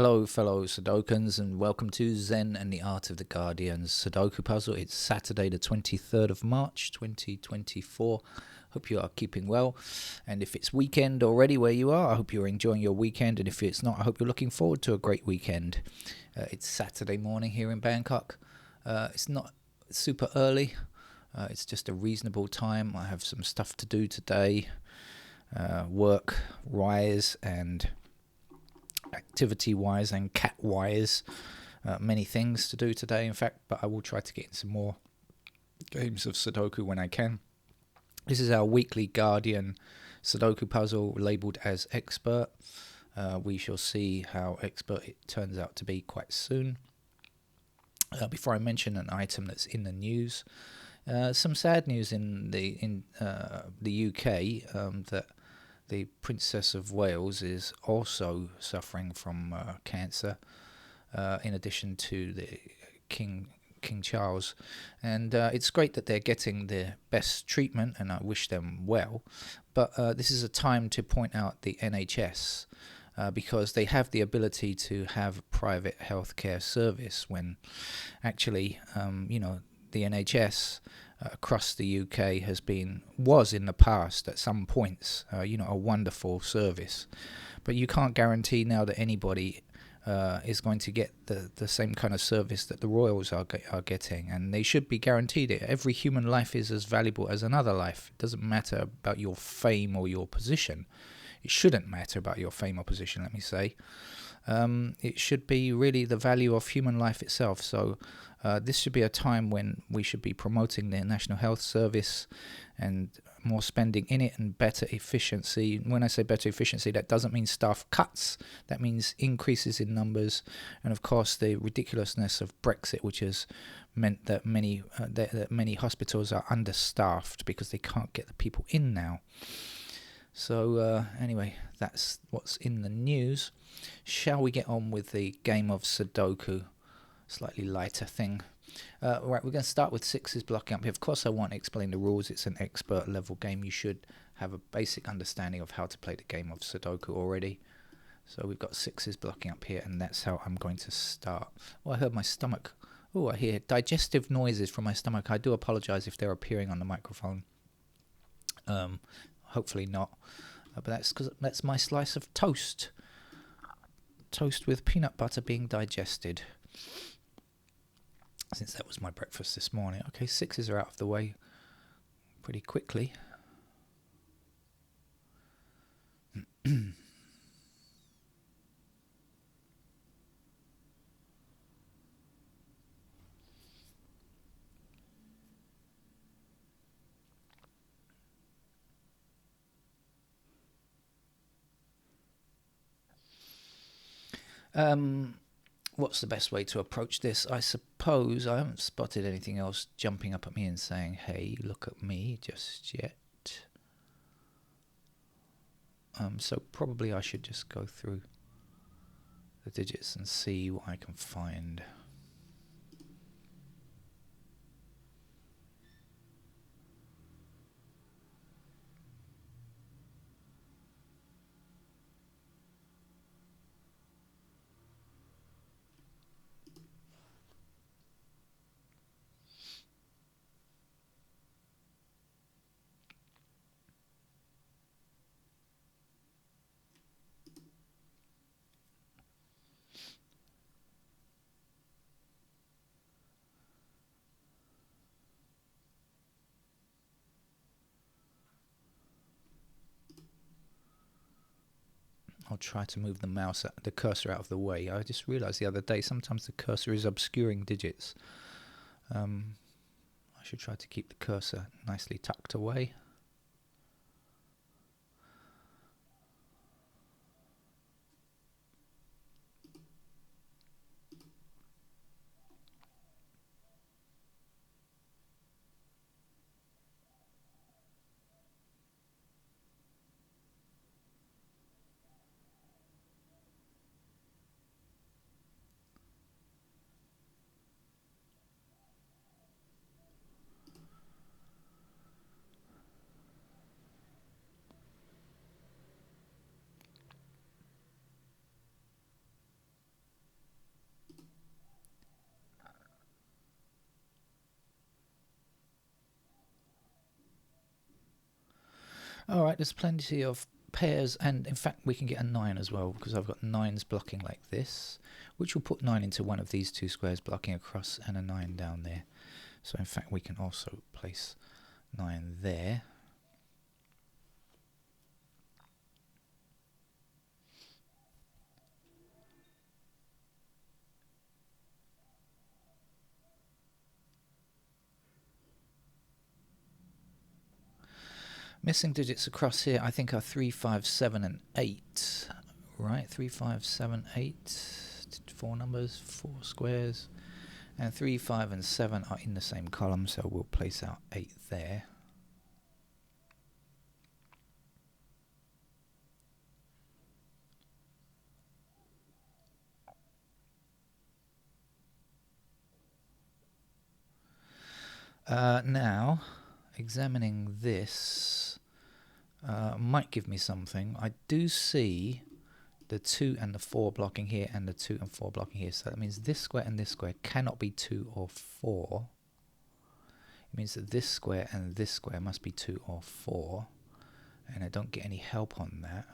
Hello, fellow Sudokans, and welcome to Zen and the Art of the Guardian's Sudoku puzzle. It's Saturday, the 23rd of March, 2024. Hope you are keeping well. And if it's weekend already where you are, I hope you're enjoying your weekend. And if it's not, I hope you're looking forward to a great weekend. It's Saturday morning here in Bangkok. It's not super early. It's just a reasonable time. I have some stuff to do today, work-wise and activity-wise and cat-wise. Many things to do today, in fact, but I will try to get in some more games of Sudoku when I can. This is our weekly Guardian Sudoku puzzle labelled as Expert. We shall see how expert it turns out to be quite soon. Before I mention an item that's in the news, some sad news in the UK that the Princess of Wales is also suffering from cancer, in addition to the King Charles. And it's great that they're getting the best treatment, and I wish them well. But this is a time to point out the NHS, because they have the ability to have a private healthcare service when actually, the NHS across the UK was in the past at some points, a wonderful service. But you can't guarantee now that anybody is going to get the same kind of service that the royals are getting, and they should be guaranteed it. Every human life is as valuable as another life. It doesn't matter about your fame or your position. It shouldn't matter about your fame or position, let me say. It should be really the value of human life itself. So this should be a time when we should be promoting the National Health Service and more spending in it and better efficiency. When I say better efficiency, that doesn't mean staff cuts. That means increases in numbers. And of course, the ridiculousness of Brexit, which has meant that many hospitals are understaffed because they can't get the people in now. So anyway, that's what's in the news. Shall we get on with the game of Sudoku? Slightly lighter thing. Right, we're going to start with sixes blocking up here. Of course, I won't explain the rules. It's an expert level game. You should have a basic understanding of how to play the game of Sudoku already. So we've got sixes blocking up here, and that's how I'm going to start. Oh, I heard my stomach. Oh, I hear digestive noises from my stomach. I do apologize if they're appearing on the microphone. Hopefully not. But that's because that's my slice of toast. Toast with peanut butter being digested, since that was my breakfast this morning. Okay, sixes are out of the way pretty quickly. What's the best way to approach this? I suppose I haven't spotted anything else jumping up at me and saying, hey, look at me just yet. So probably I should just go through the digits and see what I can find. I'll try to move the cursor out of the way. I just realised the other day sometimes the cursor is obscuring digits. I should try to keep the cursor nicely tucked away. Alright, there's plenty of pairs, and in fact we can get a 9 as well, because I've got 9s blocking like this, which will put 9 into one of these two squares blocking across, and a 9 down there. So in fact we can also place 9 there. Missing digits across here I think are 3, 5, 7 and 8. Right, 3, 5, 7, 8. 4 numbers, 4 squares. And 3, 5 and 7 are in the same column, so we'll place our 8 there. Now, examining this might give me something. I do see the 2 and the 4 blocking here, and the 2 and 4 blocking here. So that means this square and this square cannot be 2 or 4. It means that this square and this square must be 2 or 4. And I don't get any help on that.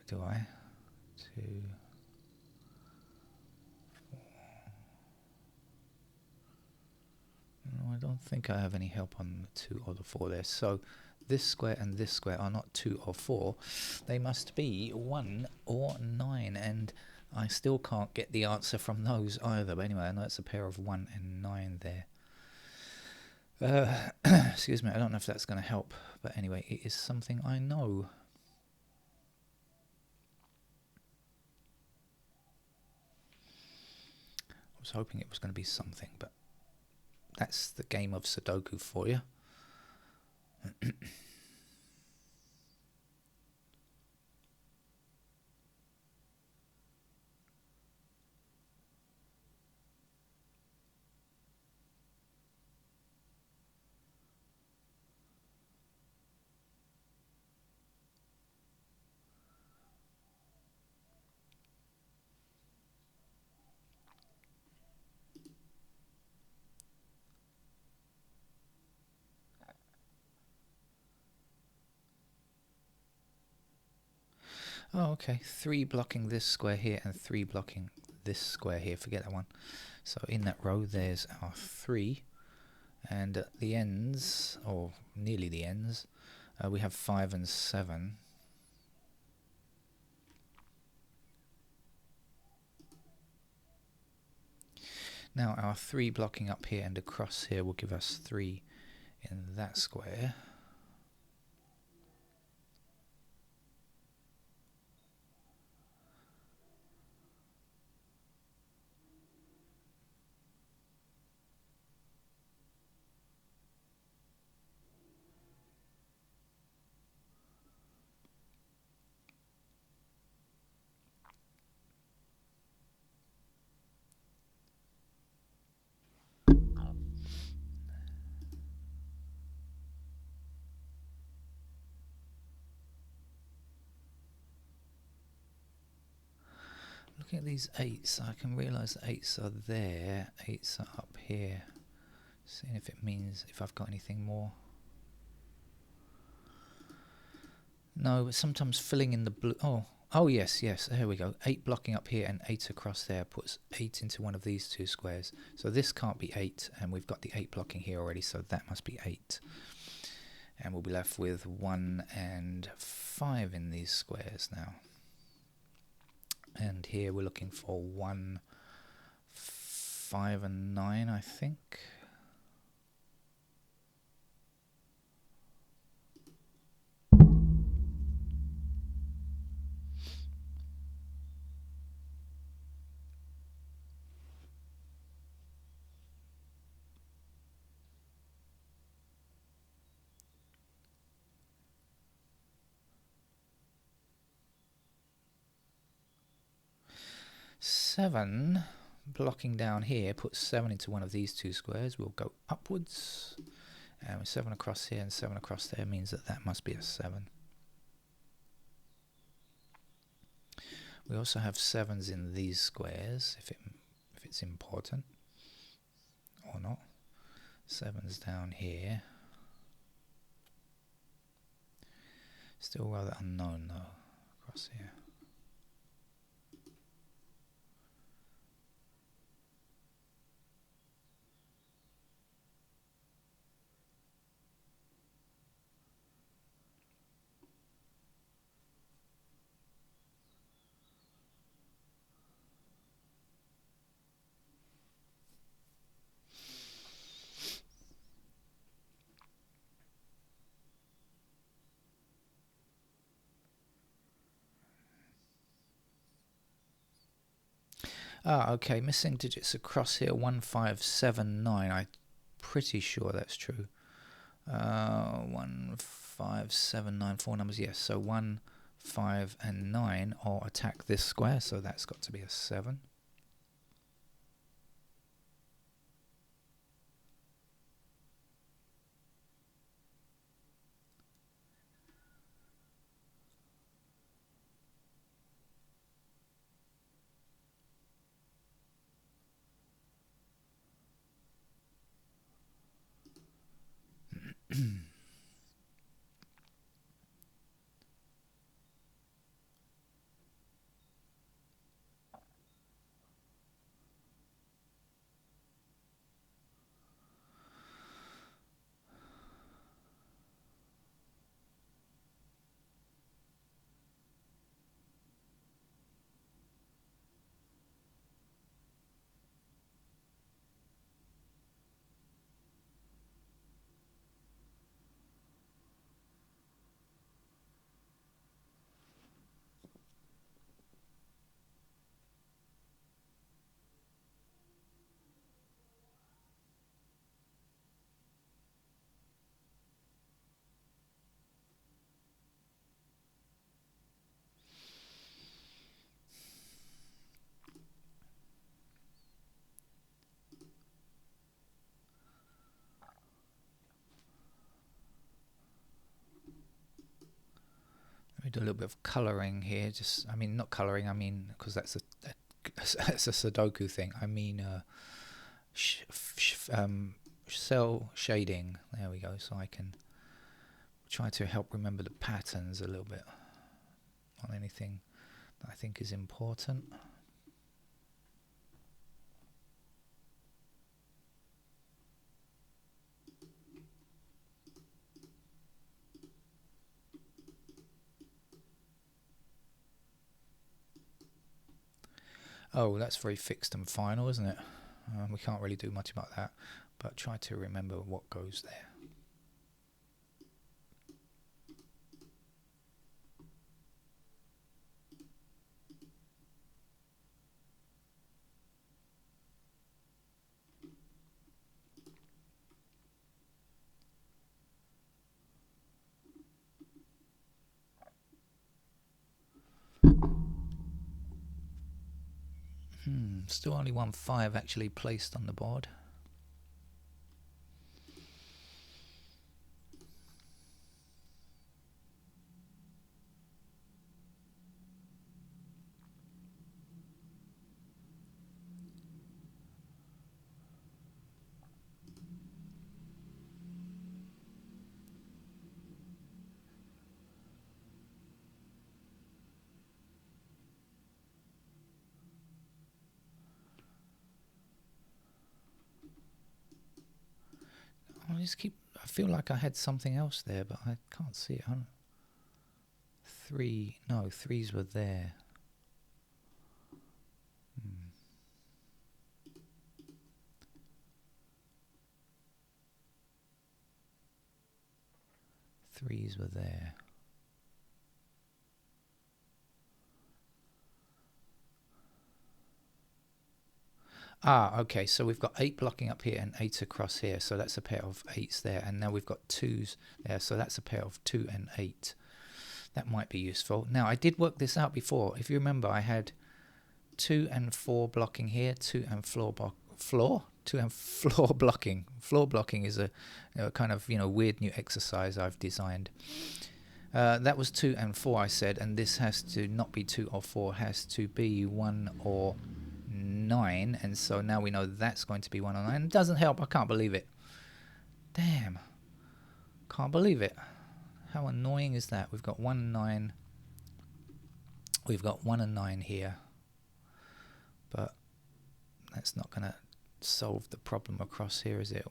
Do I? 2... No, I don't think I have any help on the 2 or the 4 there. So this square and this square are not 2 or 4. They must be 1 or 9. And I still can't get the answer from those either. But anyway, I know it's a pair of 1 and 9 there. Excuse me, I don't know if that's going to help. But anyway, it is something I know. I was hoping it was going to be something, but that's the game of Sudoku for you. Oh, okay. 3 blocking this square here and 3 blocking this square here. Forget that one. So in that row, there's our 3. And at the ends, or nearly the ends, we have 5 and 7. Now our 3 blocking up here and across here will give us 3 in that square. Looking at these 8s, I can realise that 8s are there, 8s are up here. Seeing if it means if I've got anything more. No, but sometimes filling in the blue. Oh yes, there we go. 8 blocking up here and 8 across there puts 8 into one of these two squares. So this can't be 8, and we've got the 8 blocking here already, so that must be 8. And we'll be left with 1 and 5 in these squares now. And here we're looking for 1, 5 and 9, I think. Seven blocking down here puts 7 into one of these two squares. We'll go upwards, and with 7 across here and 7 across there means that that must be a 7. We also have 7s in these squares if it's important or not. 7's down here. Still rather unknown though, across here. Ah, okay, missing digits across here, 1579. I'm pretty sure that's true. 1579, four numbers, yes. So 1, 5, and 9 all attack this square, so that's got to be a 7. Let me do a little bit of colouring here. Just, I mean, not colouring. I mean, because that's a Sudoku thing. I mean, cell shading. There we go. So I can try to help remember the patterns a little bit on anything that I think is important. Oh, that's very fixed and final, isn't it? We can't really do much about that, but try to remember what goes there. Still only 1 5 actually placed on the board. I feel like I had something else there, but I can't see it. Threes were there. Threes were there. Ah, okay, so we've got 8 blocking up here and 8 across here, so that's a pair of 8s there, and now we've got 2s there, so that's a pair of 2 and 8. That might be useful. Now, I did work this out before. If you remember, I had 2 and 4 blocking here, 2 and floor blocking. Floor blocking is a kind of weird new exercise I've designed. That was 2 and 4, I said, and this has to not be 2 or 4, has to be 1 or 9, and so now we know that's going to be 1 or 9. It doesn't help. I can't believe it. Damn. Can't believe it. how annoying is that? We've got 1 and 9. We've got 1 and 9 here. But that's not going to solve the problem across here, is it?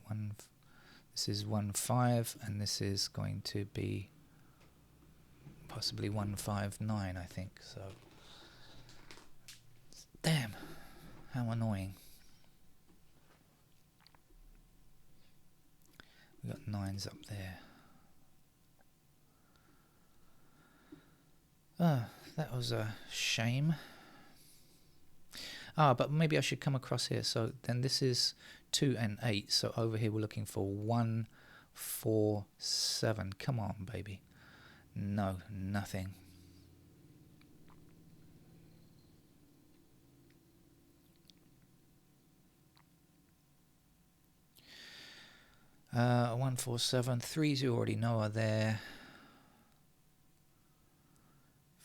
This is 1 5, and this is going to be possibly 1 5 9, I think. So, damn, how annoying. We got 9s up there. That was a shame. But maybe I should come across here. So then this is 2 and 8. So over here we're looking for 1 4 7. Come on, baby. No, nothing. Uh, 1 4 7. 3s you already know are there.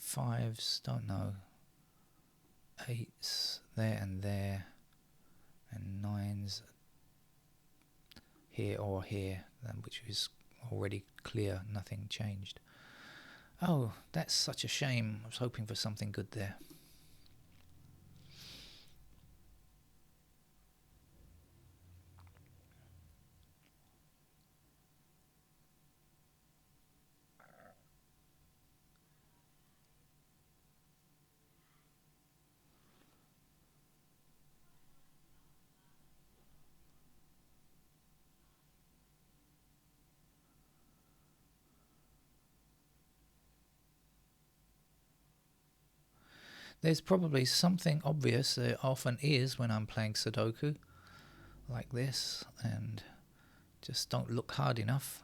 5s, don't know. 8s there and there, and 9s here or here, which is already clear, nothing changed. Oh, that's such a shame. I was hoping for something good there. There's probably something obvious. There often is when I'm playing Sudoku like this, and just don't look hard enough.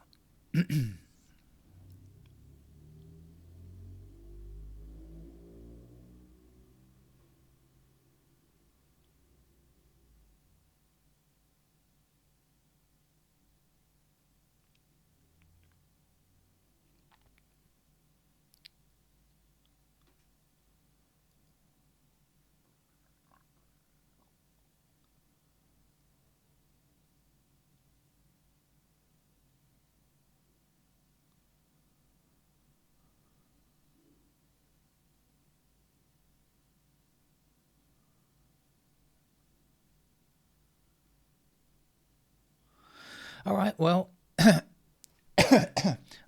All right, well,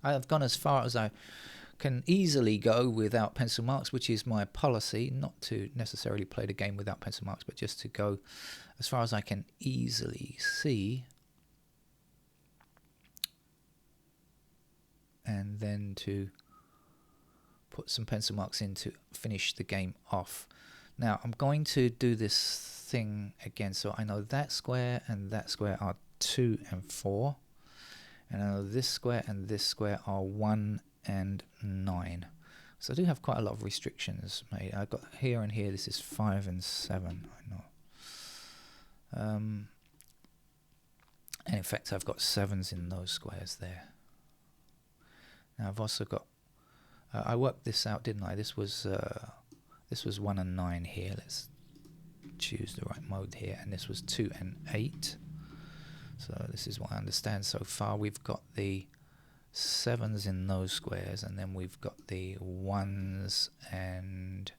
I've gone as far as I can easily go without pencil marks, which is my policy, not to necessarily play the game without pencil marks, but just to go as far as I can easily see, and then to put some pencil marks in to finish the game off. Now I'm going to do this thing again, so I know that square and that square are 2 and 4, and I know this square and this square are 1 and 9. So I do have quite a lot of restrictions made. I've got here and here, this is 5 and 7, I know. And in fact I've got 7s in those squares there. Now I've also got, I worked this out, didn't I? This was 1 and 9 here. Let's choose the right mode here. And this was 2 and 8. So this is what I understand so far. We've got the 7s in those squares, and then we've got the 1s and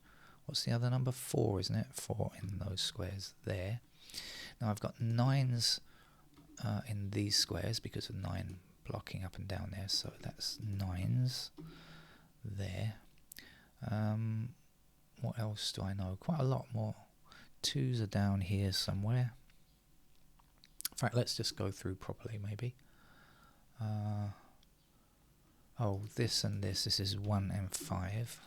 what's the other number? 4, isn't it? 4 in those squares there. Now I've got 9s in these squares because of 9 blocking up and down there. So that's 9s there. What else do I know? Quite a lot more. 2s are down here somewhere. In fact, let's just go through properly maybe. Oh, this and this. This is 1 and 5.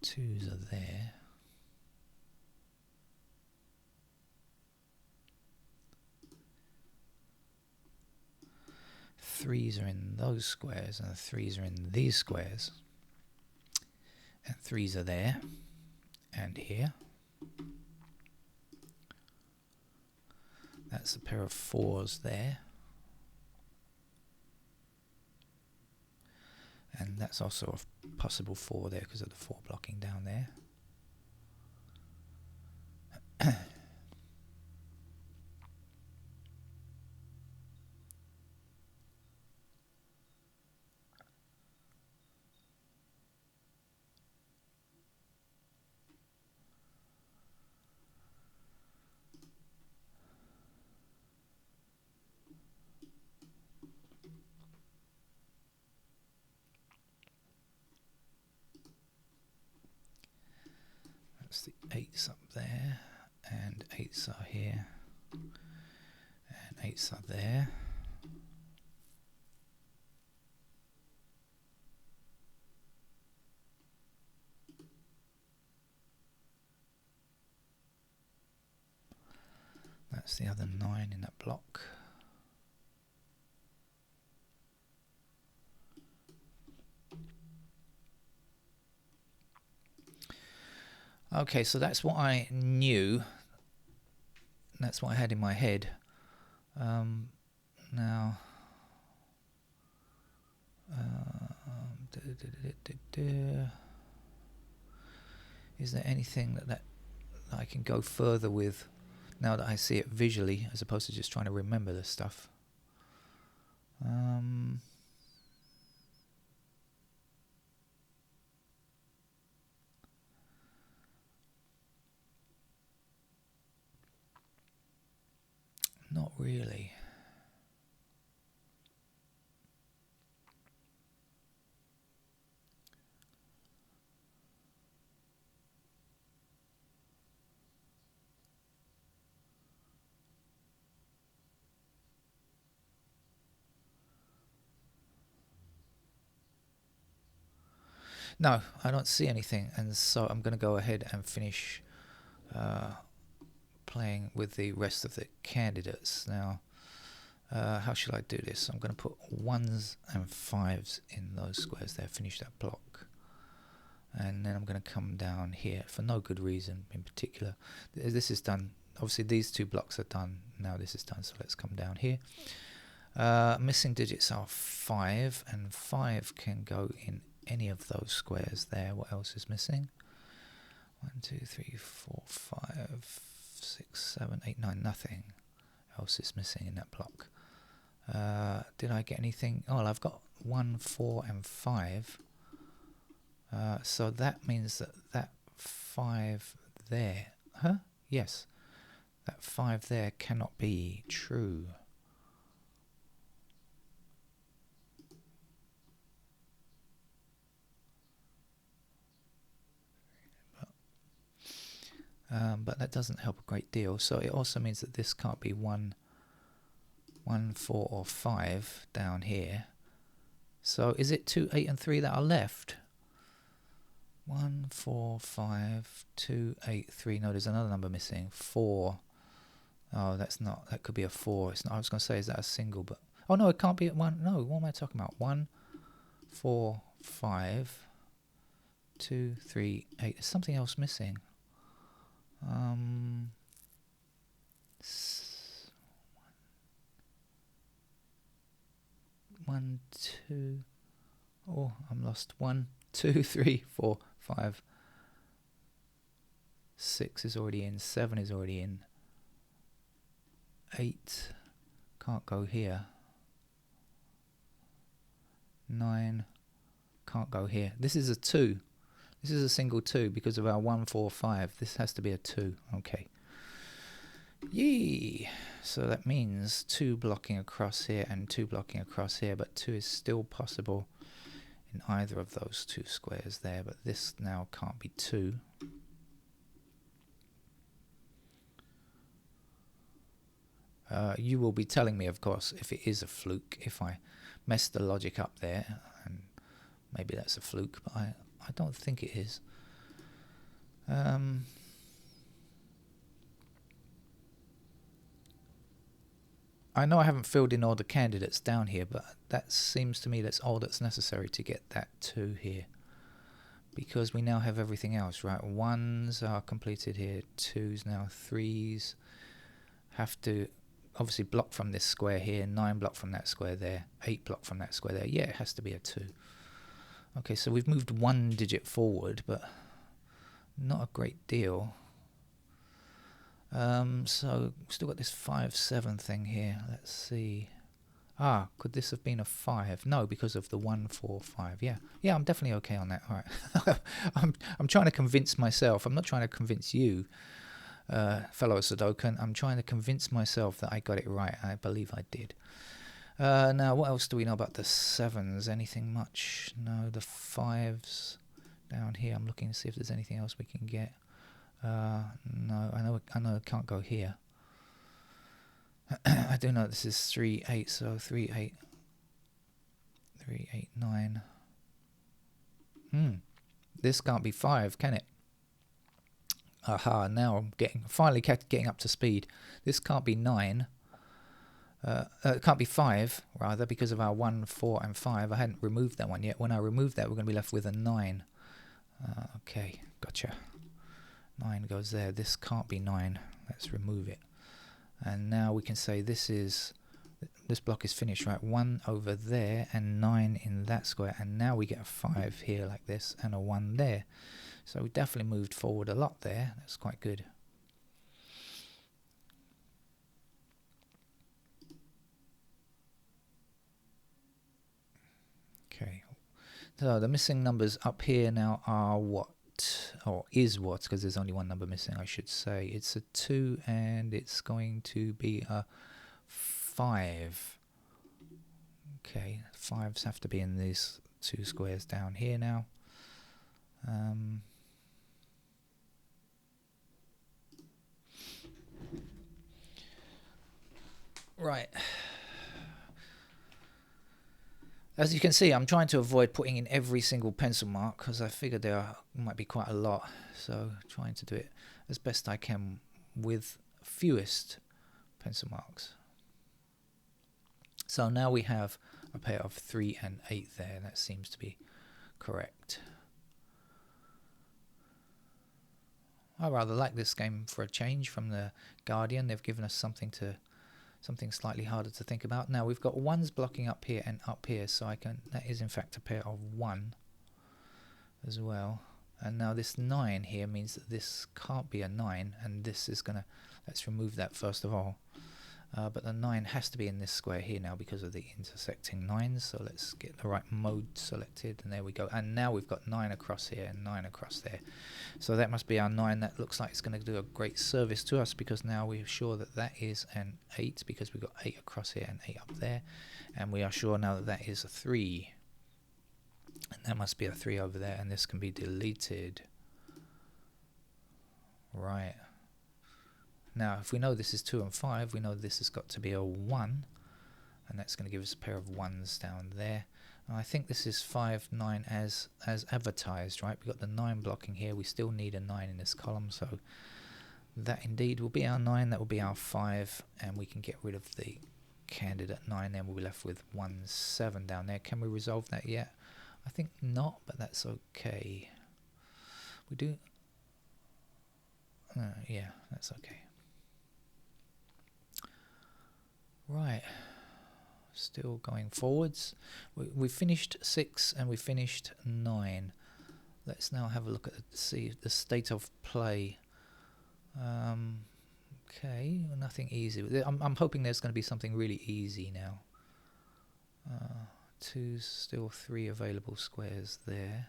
Twos are there. Threes are in those squares, and the 3s are in these squares. And 3s are there, and here. That's a pair of 4s there. And that's also a possible 4 there because of the 4 blocking down there. That's the 8s up there, and 8s are here, and 8s are there. That's the other 9 in that block. Okay, so that's what I knew. That's what I had in my head. Now, is there anything that I can go further with now that I see it visually, as opposed to just trying to remember this stuff? Not really. No, I don't see anything, and so I'm going to go ahead and finish playing with the rest of the candidates. Now, how should I do this? I'm going to put 1s and 5s in those squares there, finish that block. And then I'm going to come down here for no good reason in particular. This is done. Obviously, these 2 blocks are done. Now this is done, so let's come down here. Missing digits are 5, and 5 can go in any of those squares there. What else is missing? 1, 2, 3, 4, 5, 6, 7, 8, 9. Nothing else is missing in that block. Did I get anything? Oh, well, I've got 1, 4, and 5. So that means that 5 there. Huh? Yes. That 5 there cannot be true. But that doesn't help a great deal. So it also means that this can't be 1, 4, or 5 down here. So is it 2, 8, and 3 that are left? 1, 4, 5, 2, 8, 3. No, there's another number missing. 4. Oh, that's not. That could be a 4. It's not. I was going to say, is that a single? But oh no, it can't be at 1. No, what am I talking about? 1, 4, 5, 2, 3, 8. There's something else missing. 1, 2. Oh, I'm lost. 1, 2, 3, 4, 5. 6 is already in. 7 is already in. 8 can't go here. 9 can't go here. This is a 2. This is a single 2 because of our 1, 4, 5. This has to be a 2. Okay. Yee! So that means 2 blocking across here and 2 blocking across here, but 2 is still possible in either of those 2 squares there, but this now can't be 2. You will be telling me, of course, if it is a fluke, if I mess the logic up there, and maybe that's a fluke, but I don't think it is. I know I haven't filled in all the candidates down here, but that seems to me that's all that's necessary to get that 2 here. Because we now have everything else, right? 1s are completed here, 2s now, 3s have to obviously block from this square here, 9 block from that square there, 8 block from that square there. Yeah, it has to be a 2. Okay, so we've moved 1 digit forward, but not a great deal. So still got this 5, 7 thing here. Let's see. Ah, could this have been a 5? No, because of the 1, 4, 5. Yeah, I'm definitely okay on that. All right. I'm trying to convince myself. I'm not trying to convince you, fellow Sudokan. I'm trying to convince myself that I got it right. I believe I did. Now, what else do we know about the 7s? Anything much? No, the 5s down here. I'm looking to see if there's anything else we can get. No, I know I can't go here. I do know this is 3, 8, so 3, 8, 3, 8, 9. This can't be 5, can it? Aha, now I'm finally getting up to speed. This can't be 9. It can't be 5, rather, because of our 1, 4, and 5. I hadn't removed that one yet. When I remove that, we're going to be left with a 9. Okay, gotcha. 9 goes there. This can't be 9. Let's remove it. And now we can say this block is finished, right? 1 over there and 9 in that square. And now we get a 5 here like this and a 1 there. So we definitely moved forward a lot there. That's quite good. Okay. So the missing numbers up here now are what? Or is what, because there's only one number missing, I should say. It's a 2 and it's going to be a 5. Okay, 5s have to be in these 2 squares down here now. Right. As you can see, I'm trying to avoid putting in every single pencil mark because I figured there might be quite a lot. So trying to do it as best I can with fewest pencil marks. So now we have a pair of 3 and 8 there. That seems to be correct. I rather like this game for a change from the Guardian. They've given us something slightly harder to think about. Now we've got 1s blocking up here and up here, so that is in fact a pair of 1 as well. And now this 9 here means that this can't be a 9, and this is gonna, let's remove that first of all. But the 9 has to be in this square here now because of the intersecting 9s, so let's get the right mode selected, and there we go. And now we've got 9 across here and 9 across there. So that must be our 9. That looks like it's going to do a great service to us because now we're sure that that is an 8 because we've got 8 across here and 8 up there. And we are sure now that that is a 3. And that must be a 3 over there, and this can be deleted. Right. Now, if we know this is 2 and 5, we know this has got to be a 1, and that's going to give us a pair of 1s down there. And I think this is 5, 9 as advertised, right? We've got the 9 blocking here. We still need a 9 in this column, so that indeed will be our 9. That will be our 5, and we can get rid of the candidate 9. Then we'll be left with 1, 7 down there. Can we resolve that yet? I think not, but that's okay. We do... yeah, that's okay. Right, still going forwards. We finished 6 and we finished 9. Let's now have a look at see the state of play. Okay, nothing easy. I'm hoping there's going to be something really easy now. 2, still 3 available squares there.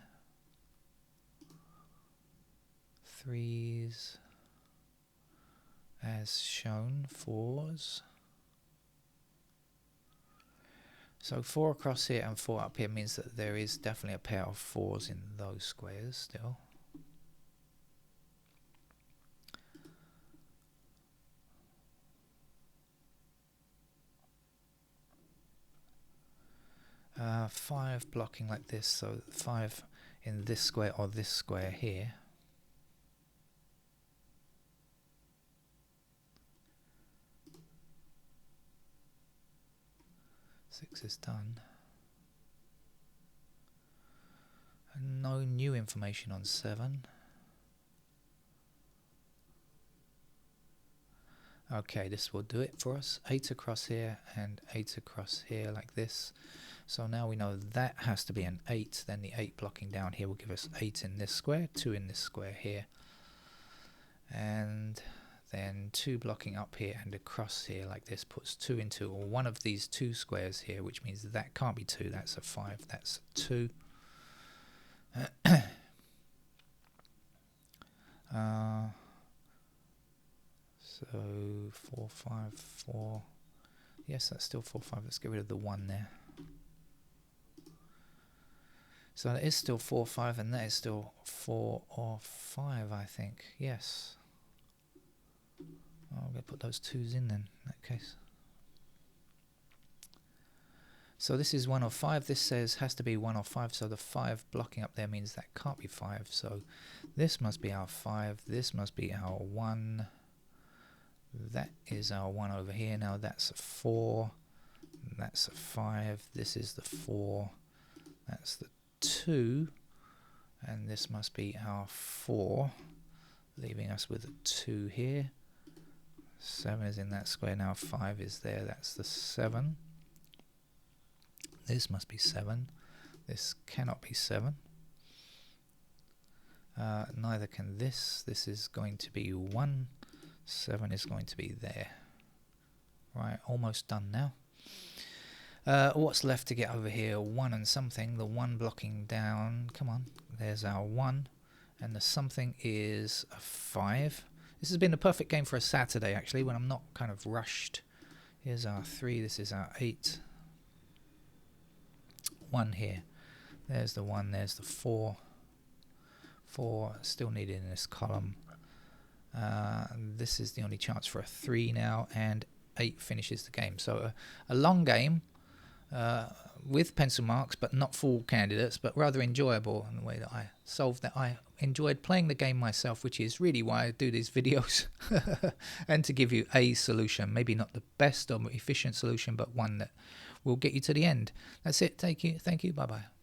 3s as shown, 4s. So 4 across here and 4 up here means that there is definitely a pair of 4s in those squares still. Uh, 5 blocking like this, so 5 in this square or this square here. 6 is done. And no new information on 7. Okay, this will do it for us. 8 across here and 8 across here like this. So now we know that has to be an 8. Then the 8 blocking down here will give us 8 in this square, 2 in this square here. And then 2 blocking up here and across here like this puts 2 into or one of these 2 squares here, which means that can't be 2. That's a 5. That's a 2. So 4, 5, 4. Yes, that's still 4, 5. Let's get rid of the 1 there. So that is still 4, 5, and that is still 4 or 5, I think. Yes. I'm going to put those 2's in then, in that case. So this is 1 or 5. This says has to be 1 or 5, so the 5 blocking up there means that can't be 5. So this must be our 5. This must be our 1. That is our 1 over here. Now that's a 4. That's a 5. This is the 4. That's the 2. And this must be our 4, leaving us with a 2 here. 7 is in that square. Now 5 is there. That's the 7. This must be 7. This cannot be 7. Neither can this. This is going to be 1. 7 is going to be there. Right, almost done now. What's left to get over here? 1 and something. The 1 blocking down. Come on. There's our 1. And the something is a 5. This has been a perfect game for a Saturday, actually, when I'm not kind of rushed. Here's our 3. This is our 8. 1 here. There's the 1. There's the 4. 4 still needed in this column. This is the only chance for a 3 now, and 8 finishes the game. So a long game with pencil marks, but not full candidates, but rather enjoyable in the way that I solved that. I enjoyed playing the game myself, which is really why I do these videos, and to give you a solution, maybe not the best or efficient solution, but one that will get you to the end. That's it. Thank you. Bye-bye.